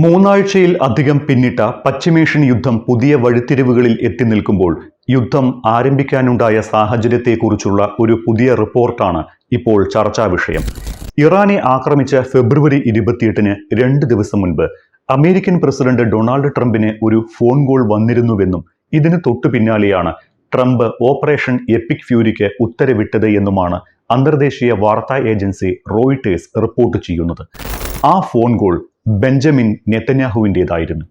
മൂന്നാഴ്ചയിൽ അധികം പിന്നിട്ട പശ്ചിമേഷ്യൻ യുദ്ധം പുതിയ വഴിത്തിരിവുകളിൽ എത്തി നിൽക്കുമ്പോൾ യുദ്ധം ആരംഭിക്കാനുണ്ടായ സാഹചര്യത്തെക്കുറിച്ചുള്ള ഒരു പുതിയ റിപ്പോർട്ടാണ് ഇപ്പോൾ ചർച്ചാ വിഷയം. ഇറാനെ ആക്രമിച്ച ഫെബ്രുവരി 28-ന് 2 ദിവസം മുൻപ് അമേരിക്കൻ പ്രസിഡന്റ് ഡൊണാൾഡ് ട്രംപിന് ഒരു ഫോൺ കോൾ വന്നിരുന്നുവെന്നും ഇതിന് തൊട്ടു പിന്നാലെയാണ് ട്രംപ് ഓപ്പറേഷൻ എപ്പിക് ഫ്യൂരിക്ക് ഉത്തരവിട്ടത് എന്നുമാണ് അന്തർദേശീയ വാർത്താ ഏജൻസി റോയിട്ടേഴ്സ് റിപ്പോർട്ട് ചെയ്യുന്നത്. ആ ഫോൺ കോൾ ബെഞ്ചമിൻ നെതന്യാഹുവിൻ്റെതായിരുന്നു.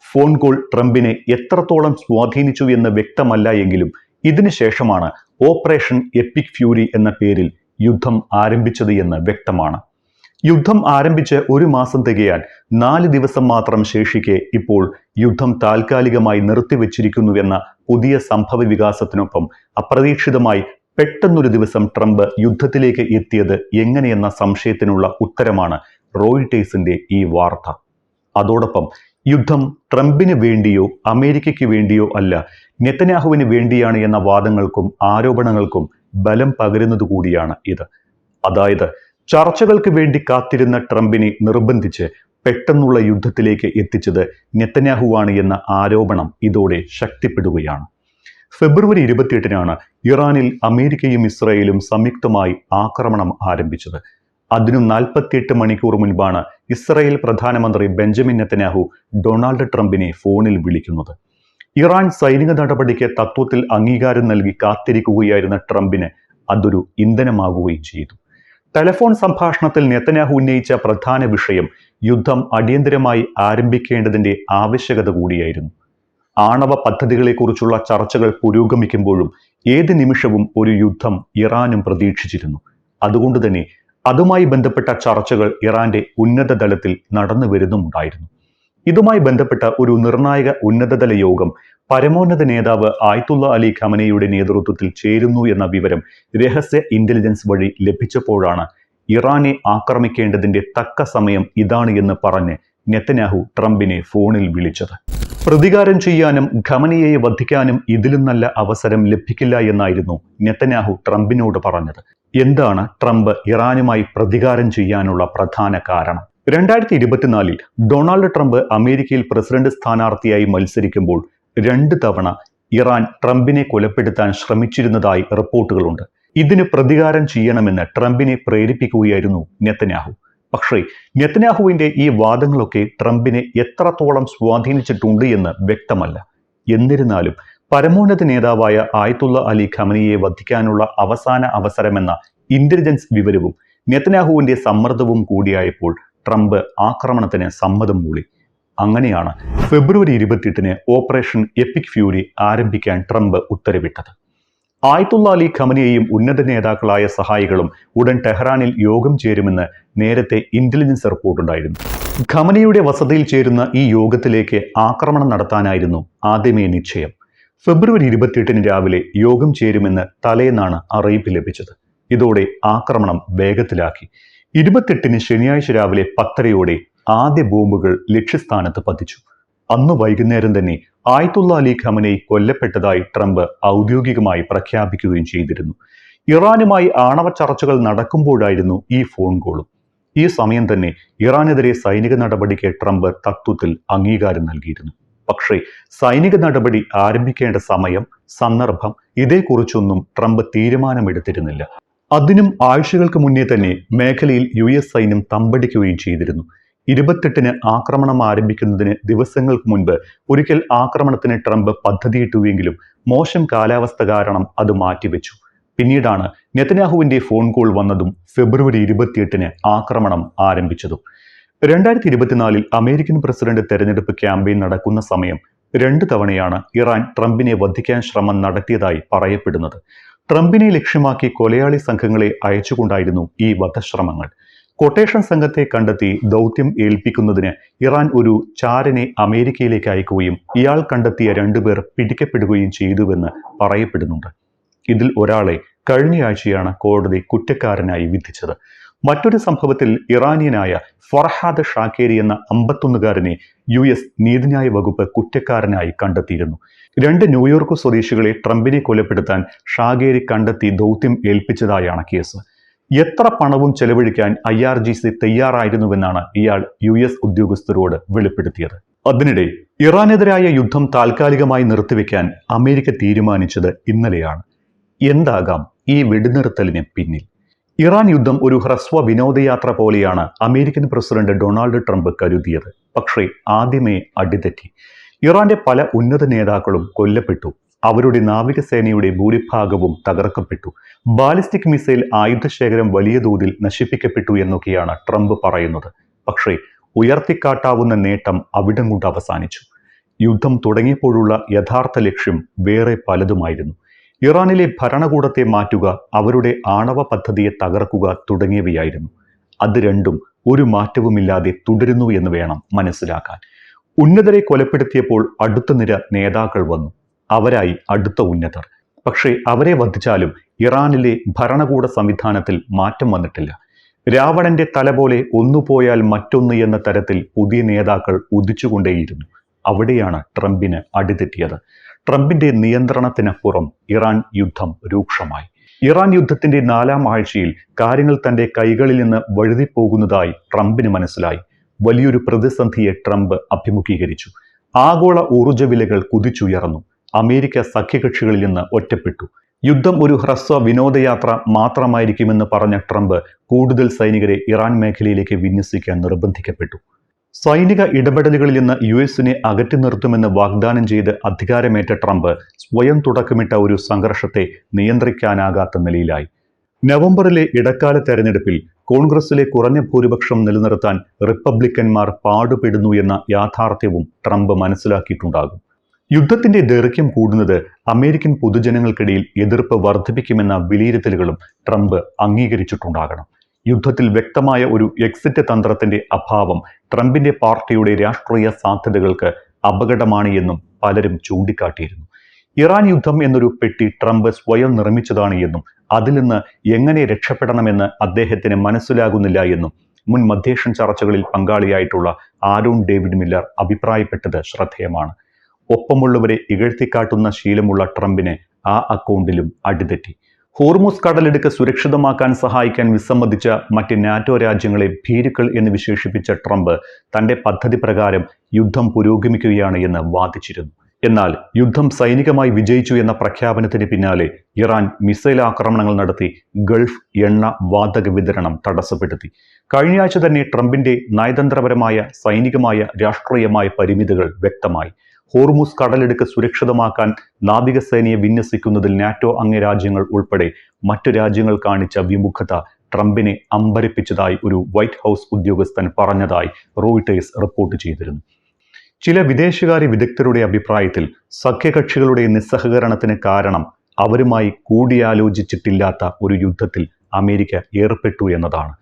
ഫോൺ കോൾ ട്രംപിനെ എത്രത്തോളം സ്വാധീനിച്ചു എന്ന് വ്യക്തമല്ല എങ്കിലും ഇതിനുശേഷമാണ് ഓപ്പറേഷൻ എപ്പിക് ഫ്യൂരി എന്ന പേരിൽ യുദ്ധം ആരംഭിച്ചത് എന്ന് വ്യക്തമാണ്. യുദ്ധം ആരംഭിച്ച് 1 മാസം തികയാൻ 4 ദിവസം മാത്രം ശേഷിക്കെ ഇപ്പോൾ യുദ്ധം താൽക്കാലികമായി നിർത്തിവെച്ചിരിക്കുന്നുവെന്ന പുതിയ സംഭവ വികാസത്തിനൊപ്പം അപ്രതീക്ഷിതമായി പെട്ടെന്നൊരു ദിവസം ട്രംപ് യുദ്ധത്തിലേക്ക് എത്തിയത് എങ്ങനെയെന്ന സംശയത്തിനുള്ള ഉത്തരമാണ് റോയിട്ടേഴ്സിന്റെ ഈ വാർത്ത. അതോടൊപ്പം യുദ്ധം ട്രംപിന് വേണ്ടിയോ അമേരിക്കയ്ക്ക് വേണ്ടിയോ അല്ല, നെതന്യാഹുവിന് വേണ്ടിയാണ് എന്ന വാദങ്ങൾക്കും ആരോപണങ്ങൾക്കും ബലം പകരുന്നതുകൂടിയാണ് ഇത്. അതായത് ചർച്ചകൾക്ക് വേണ്ടി കാത്തിരുന്ന ട്രംപിനെ നിർബന്ധിച്ച് പെട്ടെന്നുള്ള യുദ്ധത്തിലേക്ക് എത്തിച്ചത് നെതന്യാഹുവാണ് എന്ന ആരോപണം ഇതോടെ ശക്തിപ്പെടുകയാണ്. ഫെബ്രുവരി 28-നാണ് ഇറാനിൽ അമേരിക്കയും ഇസ്രായേലും സംയുക്തമായി ആക്രമണം ആരംഭിച്ചത്. അതിനു 48 മണിക്കൂർ മുൻപാണ് ഇസ്രായേൽ പ്രധാനമന്ത്രി ബെഞ്ചമിൻ നെതന്യാഹു ഡൊണാൾഡ് ട്രംപിനെ ഫോണിൽ വിളിക്കുന്നത്. ഇറാൻ സൈനിക നടപടിക്ക് തത്വത്തിൽ അംഗീകാരം നൽകി കാത്തിരിക്കുകയായിരുന്ന ട്രംപിന് അതൊരു ഇന്ധനമാകുകയും ചെയ്തു. ടെലിഫോൺ സംഭാഷണത്തിൽ നെതന്യാഹു ഉന്നയിച്ച പ്രധാന വിഷയം യുദ്ധം അടിയന്തരമായി ആരംഭിക്കേണ്ടതിന്റെ ആവശ്യകത കൂടിയായിരുന്നു. ആണവ പദ്ധതികളെക്കുറിച്ചുള്ള ചർച്ചകൾ പുരോഗമിക്കുമ്പോഴും ഏത് നിമിഷവും ഒരു യുദ്ധം ഇറാനും പ്രതീക്ഷിച്ചിരുന്നു. അതുകൊണ്ട് തന്നെ അതുമായി ബന്ധപ്പെട്ട ചർച്ചകൾ ഇറാന്റെ ഉന്നത തലത്തിൽ നടന്നു വരുന്നുമുണ്ടായിരുന്നു. ഇതുമായി ബന്ധപ്പെട്ട ഒരു നിർണായക ഉന്നതതല യോഗം പരമോന്നത നേതാവ് ആയത്തുള്ള അലി ഖമനയുടെ നേതൃത്വത്തിൽ ചേരുന്നു എന്ന വിവരം രഹസ്യ ഇന്റലിജൻസ് വഴി ലഭിച്ചപ്പോഴാണ് ഇറാനെ ആക്രമിക്കേണ്ടതിന്റെ തക്ക സമയം ഇതാണ് എന്ന് പറഞ്ഞ് നെതന്യാഹു ട്രംപിനെ ഫോണിൽ വിളിച്ചത്. പ്രതികാരം ചെയ്യാനും ഖമനയെ വധിക്കാനും ഇതിലും നല്ല അവസരം ലഭിക്കില്ല എന്നായിരുന്നു നെതന്യാഹു ട്രംപിനോട് പറഞ്ഞത്. എന്താണ് ട്രംപ് ഇറാനുമായി പ്രതികാരം ചെയ്യാനുള്ള പ്രധാന കാരണം? 2024-ൽ ഡൊണാൾഡ് ട്രംപ് അമേരിക്കയിൽ പ്രസിഡന്റ് സ്ഥാനാർത്ഥിയായി മത്സരിക്കുമ്പോൾ 2 തവണ ഇറാൻ ട്രംപിനെ കൊലപ്പെടുത്താൻ ശ്രമിച്ചിരുന്നതായി റിപ്പോർട്ടുകളുണ്ട്. ഇതിന് പ്രതികാരം ചെയ്യണമെന്ന് ട്രംപിനെ പ്രേരിപ്പിക്കുകയായിരുന്നു നെതന്യാഹു. പക്ഷേ നെതന്യാഹുവിന്റെ ഈ വാദങ്ങളൊക്കെ ട്രംപിനെ എത്രത്തോളം സ്വാധീനിച്ചിട്ടുണ്ട് എന്ന് വ്യക്തമല്ല. എന്നിരുന്നാലും പരമോന്നത നേതാവായ ആയത്തുള്ള അലി ഖമനയെ വധിക്കാനുള്ള അവസാന അവസരമെന്ന ഇന്റലിജൻസ് വിവരവും നെതന്യാഹുവിന്റെ സമ്മർദ്ദവും കൂടിയായപ്പോൾ ട്രംപ് ആക്രമണത്തിന് സമ്മതം മൂളി. അങ്ങനെയാണ് ഫെബ്രുവരി 28-ന് ഓപ്പറേഷൻ എപ്പിക് ഫ്യൂരി ആരംഭിക്കാൻ ട്രംപ് ഉത്തരവിട്ടത്. ആയത്തുള്ള അലി ഖമനയെയും ഉന്നത നേതാക്കളായ സഹായികളും ഉടൻ ടെഹ്റാനിൽ യോഗം ചേരുമെന്ന് നേരത്തെ ഇന്റലിജൻസ് റിപ്പോർട്ടുണ്ടായിരുന്നു. ഖമനയുടെ വസതിയിൽ ചേരുന്ന ഈ യോഗത്തിലേക്ക് ആക്രമണം നടത്താനായിരുന്നു ആദ്യമേ നിശ്ചയം. ഫെബ്രുവരി 28-ന് രാവിലെ യോഗം ചേരുമെന്ന് തലേന്നാണ് അറിയിപ്പ് ലഭിച്ചത്. ഇതോടെ ആക്രമണം വേഗത്തിലാക്കി. 28-ന് ശനിയാഴ്ച രാവിലെ 10:30-ഓടെ ആദ്യ ബോംബുകൾ ലക്ഷ്യസ്ഥാനത്ത് പതിച്ചു. അന്ന് വൈകുന്നേരം തന്നെ ആയത്തുള്ള അലി ഖമനെ കൊല്ലപ്പെട്ടതായി ട്രംപ് ഔദ്യോഗികമായി പ്രഖ്യാപിക്കുകയും ചെയ്തിരുന്നു. ഇറാനുമായി ആണവ ചർച്ചകൾ നടക്കുമ്പോഴായിരുന്നു ഈ ഫോൺ കോളും. ഈ സമയം തന്നെ ഇറാനെതിരെ സൈനിക നടപടിക്ക് ട്രംപ് തത്വത്തിൽ അംഗീകാരം നൽകിയിരുന്നു. പക്ഷേ സൈനിക നടപടി ആരംഭിക്കേണ്ട സമയം, സന്ദർഭം ഇതേക്കുറിച്ചൊന്നും ട്രംപ് തീരുമാനമെടുത്തിരുന്നില്ല. അതിനും ആഴ്ചകൾക്ക് മുന്നേ തന്നെ മേഖലയിൽ US സൈന്യം തമ്പടിക്കുകയും ചെയ്തിരുന്നു. 28-ന് ആക്രമണം ആരംഭിക്കുന്നതിന് ദിവസങ്ങൾക്ക് മുൻപ് ഒരിക്കൽ ആക്രമണത്തിന് ട്രംപ് പദ്ധതിയിട്ടുവെങ്കിലും മോശം കാലാവസ്ഥ കാരണം അത് മാറ്റിവെച്ചു. പിന്നീടാണ് നെതന്യാഹുവിന്റെ ഫോൺ കോൾ വന്നതും ഫെബ്രുവരി 28-ന് ആക്രമണം ആരംഭിച്ചതും. 2024-ൽ അമേരിക്കൻ പ്രസിഡന്റ് തെരഞ്ഞെടുപ്പ് ക്യാമ്പയിൻ നടക്കുന്ന സമയം 2 തവണയാണ് ഇറാൻ ട്രംപിനെ വധിക്കാൻ ശ്രമം നടത്തിയതായി പറയപ്പെടുന്നത്. ട്രംപിനെ ലക്ഷ്യമാക്കി കൊലയാളി സംഘങ്ങളെ അയച്ചുകൊണ്ടായിരുന്നു ഈ വധശ്രമങ്ങൾ. കൊട്ടേഷൻ സംഘത്തെ കണ്ടെത്തി ദൗത്യം ഏൽപ്പിക്കുന്നതിന് ഇറാൻ ഒരു ചാരനെ അമേരിക്കയിലേക്ക് അയക്കുകയും ഇയാൾ കണ്ടെത്തിയ 2 പേർ പിടിക്കപ്പെടുകയും ചെയ്തുവെന്ന് പറയപ്പെടുന്നുണ്ട്. ഇതിൽ ഒരാളെ കഴിഞ്ഞയാഴ്ചയാണ് കോടതി കുറ്റക്കാരനായി വിധിച്ചത്. മറ്റൊരു സംഭവത്തിൽ ഇറാനിയനായ ഫർഹാദ് ഷാക്കേരി എന്ന 51-കാരനെ US നീതിന്യായ വകുപ്പ് കുറ്റക്കാരനായി കണ്ടെത്തിയിരുന്നു. 2 ന്യൂയോർക്ക് സ്വദേശികളെ ട്രംപിനെ കൊലപ്പെടുത്താൻ ഷാക്കേരി കണ്ടെത്തി ദൗത്യം ഏൽപ്പിച്ചതായാണ് കേസ്. എത്ര പണവും ചെലവഴിക്കാൻ IRGC തയ്യാറായിരുന്നുവെന്നാണ് ഇയാൾ US ഉദ്യോഗസ്ഥരോട് വെളിപ്പെടുത്തിയത്. അതിനിടെ ഇറാനെതിരായ യുദ്ധം താൽക്കാലികമായി നിർത്തിവെക്കാൻ അമേരിക്ക തീരുമാനിച്ചത് ഇന്നലെയാണ്. എന്താകാം ഈ വെടിനിർത്തലിന് പിന്നിൽ? ഇറാൻ യുദ്ധം ഒരു ഹ്രസ്വ വിനോദയാത്ര പോലെയാണ് അമേരിക്കൻ പ്രസിഡന്റ് ഡൊണാൾഡ് ട്രംപ് കരുതിയത്. പക്ഷേ ആദ്യമേ അടിതെറ്റി. ഇറാന്റെ പല ഉന്നത നേതാക്കളും കൊല്ലപ്പെട്ടു. അവരുടെ നാവികസേനയുടെ ഭൂരിഭാഗവും തകർക്കപ്പെട്ടു. ബാലിസ്റ്റിക് മിസൈൽ ആയുധശേഖരം വലിയ തോതിൽ നശിപ്പിക്കപ്പെട്ടു എന്നൊക്കെയാണ് ട്രംപ് പറയുന്നത്. പക്ഷേ ഉയർത്തിക്കാട്ടാവുന്ന നേട്ടം അവിടം കൊണ്ട് അവസാനിച്ചു. യുദ്ധം തുടങ്ങിയപ്പോഴുള്ള യഥാർത്ഥ ലക്ഷ്യം വേറെ പലതുമായിരുന്നു. ഇറാനിലെ ഭരണകൂടത്തെ മാറ്റുക, അവരുടെ ആണവ പദ്ധതിയെ തകർക്കുക തുടങ്ങിയവയായിരുന്നു. അത് രണ്ടും ഒരു മാറ്റവുമില്ലാതെ തുടരുന്നു എന്ന് വേണം മനസ്സിലാക്കാൻ. ഉന്നതരെ കൊലപ്പെടുത്തിയപ്പോൾ അടുത്ത നിര നേതാക്കൾ വന്നു. അവരായി അടുത്ത ഉന്നതർ. പക്ഷേ അവരെ വധിച്ചാലും ഇറാനിലെ ഭരണകൂട സംവിധാനത്തിൽ മാറ്റം വന്നിട്ടില്ല. രാവണന്റെ തല പോലെ ഒന്നുപോയാൽ മറ്റൊന്ന് എന്ന തരത്തിൽ പുതിയ നേതാക്കൾ ഉദിച്ചുകൊണ്ടേയിരുന്നു. അവിടെയാണ് ട്രംപിന് അടിതെറ്റിയത്. ട്രംപിന്റെ നിയന്ത്രണത്തിനപ്പുറം ഇറാൻ യുദ്ധം രൂക്ഷമായി. ഇറാൻ യുദ്ധത്തിന്റെ 4ാം ആഴ്ചയിൽ കാര്യങ്ങൾ തന്റെ കൈകളിൽ നിന്ന് വഴുതിപ്പോകുന്നതായി ട്രംപിന് മനസ്സിലായി. വലിയൊരു പ്രതിസന്ധിയെ ട്രംപ് അഭിമുഖീകരിച്ചു. ആഗോള ഊർജ്ജ വിലകൾ കുതിച്ചുയർന്നു. അമേരിക്ക സഖ്യകക്ഷികളിൽ നിന്ന് ഒറ്റപ്പെട്ടു. യുദ്ധം ഒരു ഹ്രസ്വ വിനോദയാത്ര മാത്രമായിരിക്കുമെന്ന് പറഞ്ഞ ട്രംപ് കൂടുതൽ സൈനികരെ ഇറാൻ മേഖലയിലേക്ക് വിന്യസിക്കാൻ നിർബന്ധിക്കപ്പെട്ടു. സൈനിക ഇടപെടലുകളിൽ നിന്ന് US-നെ അകറ്റി നിർത്തുമെന്ന് വാഗ്ദാനം ചെയ്ത് അധികാരമേറ്റ ട്രംപ് സ്വയം തുടക്കമിട്ട ഒരു സംഘർഷത്തെ നിയന്ത്രിക്കാനാകാത്ത നിലയിലായി. നവംബറിലെ ഇടക്കാല തെരഞ്ഞെടുപ്പിൽ കോൺഗ്രസിലെ കുറഞ്ഞ ഭൂരിപക്ഷം നിലനിർത്താൻ റിപ്പബ്ലിക്കന്മാർ പാടുപെടുന്നു എന്ന യാഥാർത്ഥ്യവും ട്രംപ് മനസ്സിലാക്കിയിട്ടുണ്ടാകും. യുദ്ധത്തിന്റെ ദൈർഘ്യം കൂടുന്നത് അമേരിക്കൻ പൊതുജനങ്ങൾക്കിടയിൽ എതിർപ്പ് വർദ്ധിപ്പിക്കുമെന്ന വിലയിരുത്തലുകളും ട്രംപ് അംഗീകരിച്ചിട്ടുണ്ടാകണം. യുദ്ധത്തിൽ വ്യക്തമായ ഒരു എക്സിറ്റ് തന്ത്രത്തിന്റെ അഭാവം ട്രംപിന്റെ പാർട്ടിയുടെ രാഷ്ട്രീയ സാധ്യതകൾക്ക് അപകടമാണ് എന്നും പലരും ചൂണ്ടിക്കാട്ടിയിരുന്നു. ഇറാൻ യുദ്ധം എന്നൊരു പെട്ടി ട്രംപ് സ്വയം നിർമ്മിച്ചതാണ് എന്നും അതിൽ നിന്ന് എങ്ങനെ രക്ഷപ്പെടണമെന്ന് അദ്ദേഹത്തിന് മനസ്സിലാകുന്നില്ല എന്നും മുൻ മധ്യേഷ്യൻ ചർച്ചകളിൽ പങ്കാളിയായിട്ടുള്ള ആരോൺ ഡേവിഡ് മില്ലർ അഭിപ്രായപ്പെട്ടത് ശ്രദ്ധേയമാണ്. ഒപ്പമുള്ളവരെ ഇകഴ്ത്തിക്കാട്ടുന്ന ശീലമുള്ള ട്രംപിന് ആ അക്കൗണ്ടിലും അടിതെറ്റി. ഹോർമുസ് കടലിടുക്ക് സുരക്ഷിതമാക്കാൻ സഹായിക്കാൻ വിസമ്മതിച്ച മറ്റ് നാറ്റോ രാജ്യങ്ങളെ ഭീരുക്കൾ എന്ന് വിശേഷിപ്പിച്ച ട്രംപ് തന്റെ പദ്ധതി പ്രകാരം യുദ്ധം പുരോഗമിക്കുകയാണ് എന്ന് വാദിച്ചിരുന്നു. എന്നാൽ യുദ്ധം സൈനികമായി വിജയിച്ചു എന്ന പ്രഖ്യാപനത്തിന് പിന്നാലെ ഇറാൻ മിസൈൽ ആക്രമണങ്ങൾ നടത്തി ഗൾഫ് എണ്ണ വാതക വിതരണം തടസ്സപ്പെടുത്തി. കഴിഞ്ഞയാഴ്ച തന്നെ ട്രംപിന്റെ നയതന്ത്രപരമായ, സൈനികമായ, രാഷ്ട്രീയമായ പരിമിതികൾ വ്യക്തമായി. ഹോർമുസ് കടലിടുക്ക് സുരക്ഷിതമാക്കാൻ നാവികസേനയെ വിന്യസിക്കുന്നതിൽ നാറ്റോ അംഗരാജ്യങ്ങൾ ഉൾപ്പെടെ മറ്റു രാജ്യങ്ങൾ കാണിച്ച വിമുഖത ട്രംപിനെ അമ്പരപ്പിച്ചതായി ഒരു വൈറ്റ് ഹൗസ് ഉദ്യോഗസ്ഥൻ പറഞ്ഞതായി റോയിട്ടേഴ്സ് റിപ്പോർട്ട് ചെയ്തിരുന്നു. ചില വിദേശകാര്യ വിദഗ്ധരുടെ അഭിപ്രായത്തിൽ സഖ്യകക്ഷികളുടെ നിസ്സഹകരണത്തിന് കാരണം അവരുമായി കൂടിയാലോചിച്ചിട്ടില്ലാത്ത ഒരു യുദ്ധത്തിൽ അമേരിക്ക ഏർപ്പെട്ടു എന്നതാണ്.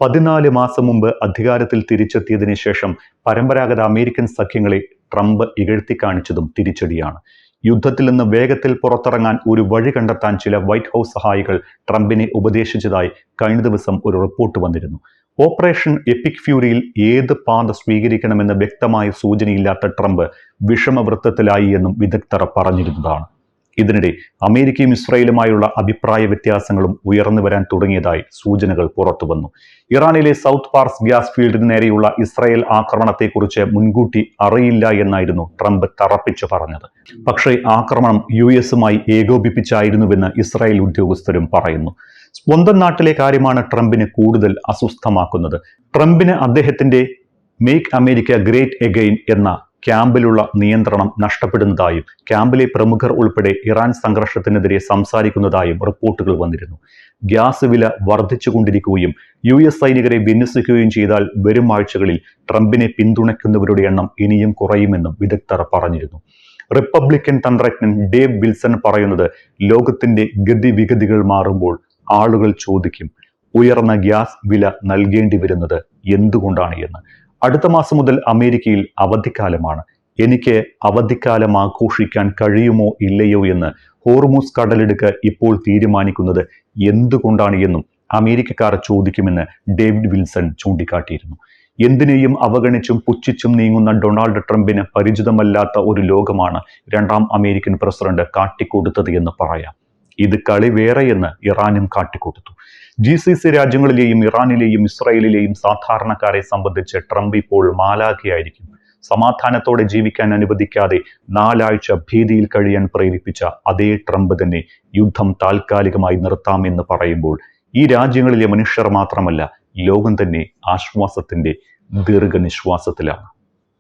14 മാസം മുമ്പ് അധികാരത്തിൽ തിരിച്ചെത്തിയതിനു ശേഷം പരമ്പരാഗത അമേരിക്കൻ സഖ്യങ്ങളെ ട്രംപ് ഇകഴ്ത്തി കാണിച്ചതും തിരിച്ചടിയാണ്. യുദ്ധത്തിൽ നിന്ന് വേഗത്തിൽ പുറത്തിറങ്ങാൻ ഒരു വഴി കണ്ടെത്താൻ ചില വൈറ്റ് ഹൗസ് സഹായികൾ ട്രംപിനെ ഉപദേശിച്ചതായി കഴിഞ്ഞ ദിവസം ഒരു റിപ്പോർട്ട് വന്നിരുന്നു. ഓപ്പറേഷൻ എപ്പിക് ഫ്യൂരിയിൽ ഏത് പാത സ്വീകരിക്കണമെന്ന് വ്യക്തമായ സൂചനയില്ലാത്ത ട്രംപ് വിഷമവൃത്തത്തിലായി എന്നും വിദഗ്ധർ പറഞ്ഞിരുന്നതാണ്. ഇതിനിടെ അമേരിക്കയും ഇസ്രായേലുമായുള്ള അഭിപ്രായ വ്യത്യാസങ്ങളും ഉയർന്നു വരാൻ തുടങ്ങിയതായി സൂചനകൾ പുറത്തുവന്നു. ഇറാനിലെ സൗത്ത് പാർസ് ഗ്യാസ് ഫീൽഡിന് നേരെയുള്ള ഇസ്രായേൽ ആക്രമണത്തെക്കുറിച്ച് മുൻകൂട്ടി അറിയില്ല എന്നായിരുന്നു ട്രംപ് തറപ്പിച്ചു പറഞ്ഞത്. പക്ഷേ ആക്രമണം US-മായി ഏകോപിപ്പിച്ചായിരുന്നുവെന്ന് ഇസ്രായേൽ ഉദ്യോഗസ്ഥരും പറയുന്നു. സ്വന്തം നാട്ടിലെ കാര്യമാണ് ട്രംപിന് കൂടുതൽ അസ്വസ്ഥമാക്കുന്നത്. ട്രംപിന് അദ്ദേഹത്തിന്റെ മേക്ക് അമേരിക്ക ഗ്രേറ്റ് എഗെയിൻ എന്ന ക്യാമ്പിലുള്ള നിയന്ത്രണം നഷ്ടപ്പെടുന്നതായും ക്യാമ്പിലെ പ്രമുഖർ ഉൾപ്പെടെ ഇറാൻ സംഘർഷത്തിനെതിരെ സംസാരിക്കുന്നതായും റിപ്പോർട്ടുകൾ വന്നിരുന്നു. ഗ്യാസ് വില വർദ്ധിച്ചുകൊണ്ടിരിക്കുകയും US സൈനികരെ വിന്യസിക്കുകയും ചെയ്താൽ വരും ആഴ്ചകളിൽ ട്രംപിനെ പിന്തുണയ്ക്കുന്നവരുടെ എണ്ണം ഇനിയും കുറയുമെന്നും വിദഗ്ധർ പറഞ്ഞിരുന്നു. റിപ്പബ്ലിക്കൻ തന്ത്രജ്ഞൻ ഡേവ് വിൽസൺ പറയുന്നത്, ലോകത്തിന്റെ ഗതിവിഗതികൾ മാറുമ്പോൾ ആളുകൾ ചോദിക്കും, ഉയർന്ന ഗ്യാസ് വില നൽകേണ്ടി വരുന്നത് എന്തുകൊണ്ടാണ് എന്ന്. അടുത്ത മാസം മുതൽ അമേരിക്കയിൽ അവധിക്കാലമാണ്. എനിക്ക് അവധിക്കാലം ആഘോഷിക്കാൻ കഴിയുമോ ഇല്ലയോ എന്ന് ഹോർമുസ് കടലിടുക്ക് ഇപ്പോൾ തീരുമാനിക്കുന്നത് എന്തുകൊണ്ടാണ് എന്നും അമേരിക്കക്കാർ ചോദിക്കുമെന്ന് ഡേവിഡ് വിൽസൺ ചൂണ്ടിക്കാട്ടിയിരുന്നു. എന്തിനേയും അവഗണിച്ചും പുച്ഛിച്ചും നീങ്ങുന്ന ഡൊണാൾഡ് ട്രംപിന് പരിചിതമല്ലാത്ത ഒരു ലോകമാണ് 2ാം അമേരിക്കൻ പ്രസിഡന്റ് കാട്ടിക്കൊടുത്തത് എന്ന് പറയാം. ഇത് കളി വേറെയെന്ന് ഇറാനും കാട്ടിക്കൊടുത്തു. GCC രാജ്യങ്ങളിലെയും ഇറാനിലെയും ഇസ്രായേലിലെയും സാധാരണക്കാരെ സംബന്ധിച്ച് ട്രംപ് ഇപ്പോൾ മാലാഖയായിരിക്കും. സമാധാനത്തോടെ ജീവിക്കാൻ അനുവദിക്കാതെ 4 ആഴ്ച ഭീതിയിൽ കഴിയാൻ പ്രേരിപ്പിച്ച അതേ ട്രംപ് തന്നെ യുദ്ധം താൽക്കാലികമായി നിർത്താമെന്ന് പറയുമ്പോൾ ഈ രാജ്യങ്ങളിലെ മനുഷ്യർ മാത്രമല്ല, ലോകം തന്നെ ആശ്വാസത്തിന്റെ ദീർഘനിശ്വാസത്തിലാണ്.